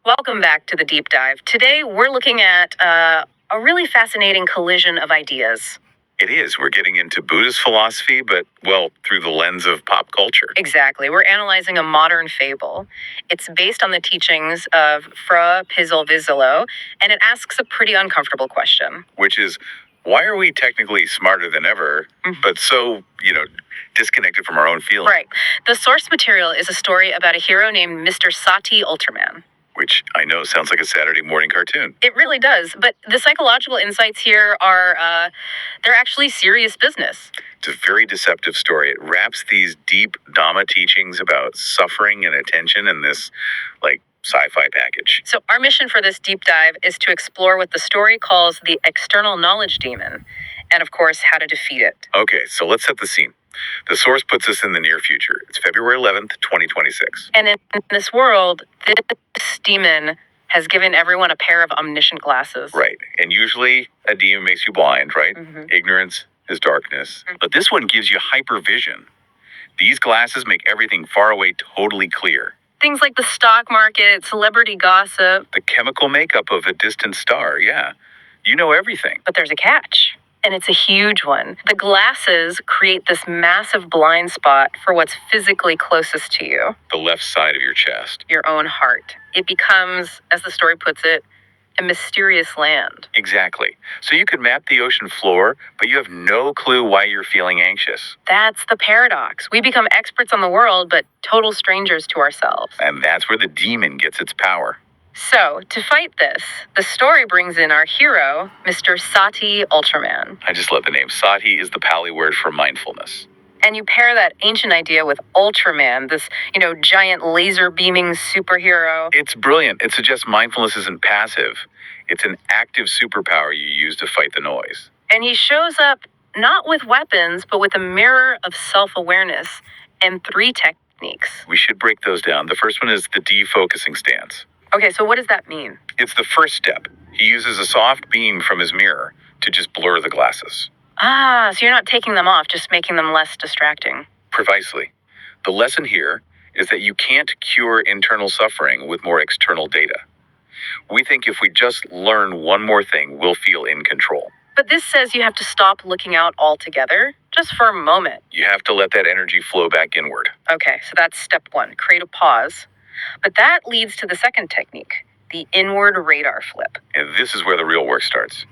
Welcome back to the deep dive. Today, we're looking at a really fascinating collision of ideas. It is. We're getting into Buddhist philosophy, but, well, through the lens of pop culture. Exactly. We're analyzing a modern fable. It's based on the teachings of Fra Pizzolvizolo, and it asks a pretty uncomfortable question. Which is, why are we technically smarter than ever, but so, disconnected from our own feelings? Right. The source material is a story about a hero named Mr. Sati Ultraman. Which I know sounds like a Saturday morning cartoon. It really does, but the psychological insights here are, they're actually serious business. It's a very deceptive story. It wraps these deep Dhamma teachings about suffering and attention in this, sci-fi package. So our mission for this deep dive is to explore what the story calls the external knowledge demon, and of course, how to defeat it. Okay, so let's set the scene. The source puts us in the near future. It's February 11th, 2026. And in this world, this demon has given everyone a pair of omniscient glasses. Right, and usually a demon makes you blind, right? Ignorance is darkness. But this one gives you hypervision. These glasses make everything far away totally clear. Things like the stock market, celebrity gossip. The chemical makeup of a distant star, yeah. You know everything. But there's a catch. And it's a huge one. The glasses create this massive blind spot for what's physically closest to you. The left side of your chest. Your own heart. It becomes, as the story puts it, a mysterious land. Exactly. So you could map the ocean floor, but you have no clue why you're feeling anxious. That's the paradox. We become experts on the world, but total strangers to ourselves. And that's where the demon gets its power. So, to fight this, the story brings in our hero, Mr. Sati Ultraman. I just love the name. Sati is the Pali word for mindfulness. And you pair that ancient idea with Ultraman, this, giant laser beaming superhero. It's brilliant. It suggests mindfulness isn't passive. It's an active superpower you use to fight the noise. And he shows up not with weapons, but with a mirror of self-awareness and 3 techniques. We should break those down. The first one is the defocusing stance. Okay, so what does that mean? It's the first step. He uses a soft beam from his mirror to just blur the glasses. Ah, so you're not taking them off, just making them less distracting. Precisely. The lesson here is that you can't cure internal suffering with more external data. We think if we just learn one more thing, we'll feel in control. But this says you have to stop looking out altogether, just for a moment. You have to let that energy flow back inward. Okay, so that's step 1, create a pause. But that leads to the second technique, the inward radar flip. And this is where the real work starts.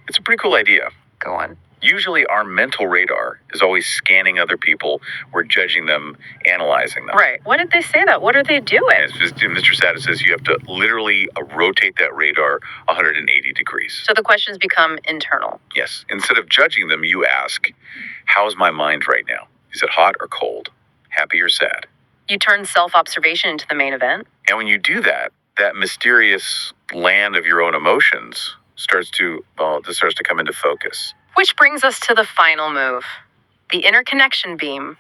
It's a pretty cool idea. Go on. Usually our mental radar is always scanning other people. We're judging them, analyzing them. Right. Why did they say that? What are they doing? As Mr. Sata says, you have to literally rotate that radar 180 degrees. So the questions become internal. Yes. Instead of judging them, you ask, how's my mind right now? Is it hot or cold? Happy or sad? You turn self-observation into the main event. And when you do that, that mysterious land of your own emotions starts to come into focus. Which brings us to the final move, the interconnection beam.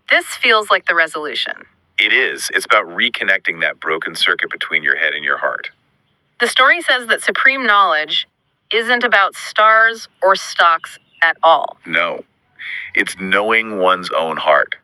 This feels like the resolution. It is. It's about reconnecting that broken circuit between your head and your heart. The story says that supreme knowledge isn't about stars or stocks at all. No. It's knowing one's own heart.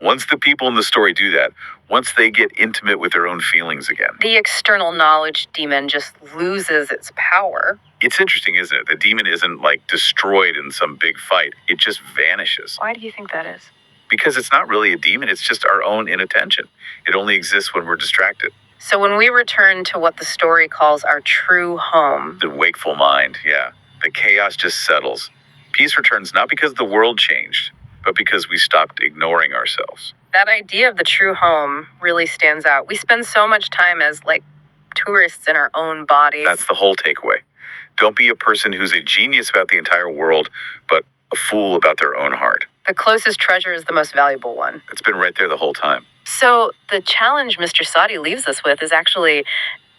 Once the people in the story do that, once they get intimate with their own feelings again, the external knowledge demon just loses its power. It's interesting, isn't it? The demon isn't destroyed in some big fight. It just vanishes. Why do you think that is? Because it's not really a demon. It's just our own inattention. It only exists when we're distracted. So when we return to what the story calls our true home, the wakeful mind, yeah, the chaos just settles. Peace returns not because the world changed, but because we stopped ignoring ourselves. That idea of the true home really stands out. We spend so much time as tourists in our own bodies. That's the whole takeaway. Don't be a person who's a genius about the entire world, but a fool about their own heart. The closest treasure is the most valuable one. It's been right there the whole time. So the challenge Mr. Sati leaves us with is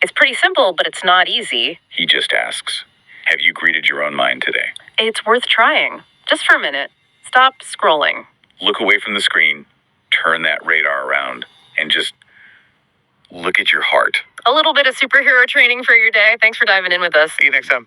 it's pretty simple, but it's not easy. He just asks, have you greeted your own mind today? It's worth trying. Just for a minute. Stop scrolling. Look away from the screen, turn that radar around, and just look at your heart. A little bit of superhero training for your day. Thanks for diving in with us. See you next time.